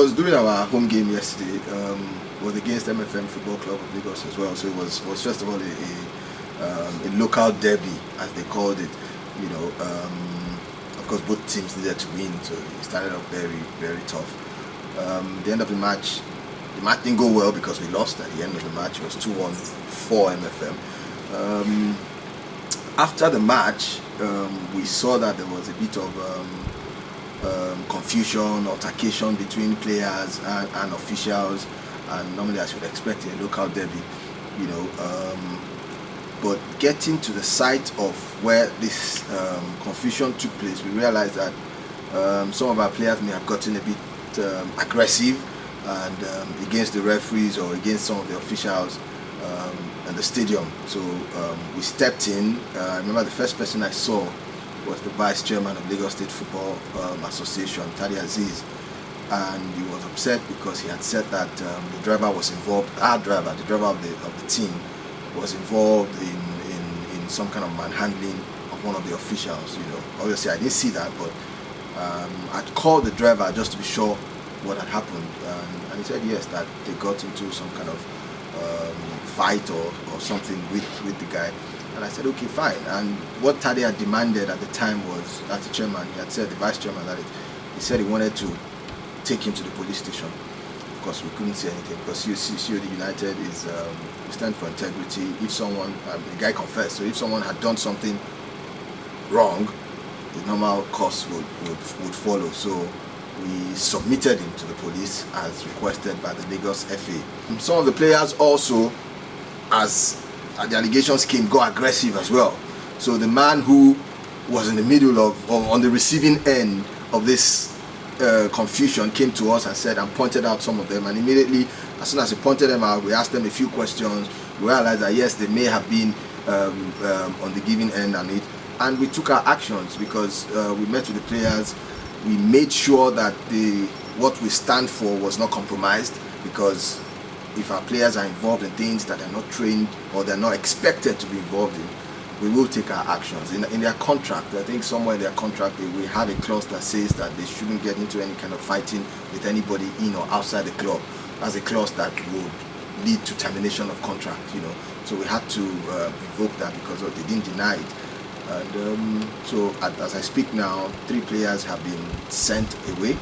I was doing our home game yesterday. Was against MFM Football Club of Lagos as well. So it was first of all a local derby, as they called it. You know, of course both teams needed to win, so it started off very tough. The end of the match didn't go well because we lost at the end of the match. It was 2-1 for MFM. After the match, we saw that there was a bit of confusion, altercation between players and officials, and normally I should expect in a local derby, you know. But getting to the site of where this confusion took place, we realized that some of our players may have gotten a bit aggressive and against the referees or against some of the officials in the stadium. So we stepped in. I remember the first person I saw was the vice chairman of Lagos State Football Association, Tadi Aziz, and he was upset because he had said that the driver was involved. Our driver, the driver of the team, was involved in some kind of manhandling of one of the officials. You know, obviously I didn't see that, but I'd called the driver just to be sure what had happened, and he said yes, that they got into some kind of fight or something with the guy. And I said, okay, fine. And what Tade had demanded at the time was, as the chairman, he had said, the vice chairman, that he said he wanted to take him to the police station. Of course, we couldn't say anything because C.O.D. United is, we stand for integrity. If someone, the guy confessed, so if someone had done something wrong, the normal course would follow. So we submitted him to the police as requested by the Lagos FA. Some of the players also, as the allegations came, got aggressive as well. So the man who was in the middle of, or on the receiving end of this confusion, came to us and said, and pointed out some of them, and immediately as soon as he pointed them out, we asked them a few questions. We realized that yes, they may have been on the giving end on it, and we took our actions because we met with the players. We made sure that what we stand for was not compromised, because if our players are involved in things that are not trained or they're not expected to be involved in, we will take our actions. In their contract, I think somewhere in their contract, we have a clause that says that they shouldn't get into any kind of fighting with anybody in or outside the club. That's a clause that would lead to termination of contract, you know. So we had to invoke that because they didn't deny it. And so as I speak now, 3 players have been sent away,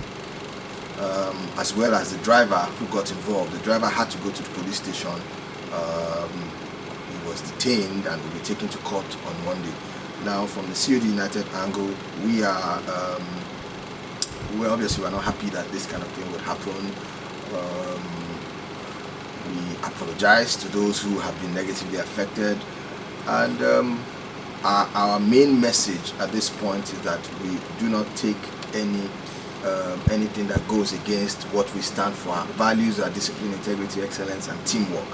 as well as the driver who got involved. The driver had to go to the police station. He was detained and will be taken to court on Monday. Now, from the C.O.D. United angle, we are obviously we're not happy that this kind of thing would happen. We apologize to those who have been negatively affected, and our main message at this point is that we do not take anything that goes against what we stand for. Our values are discipline, integrity, excellence, and teamwork.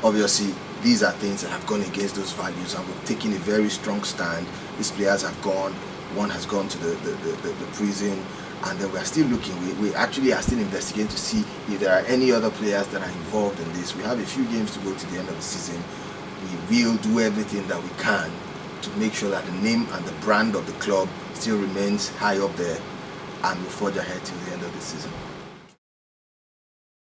Obviously, these are things that have gone against those values, and we've taken a very strong stand. These players have gone. One has gone to the prison, and then we are still looking. We actually are still investigating to see if there are any other players that are involved in this. We have a few games to go to the end of the season. We will do everything that we can to make sure that the name and the brand of the club still remains high up there, and we forge ahead till the end of the season.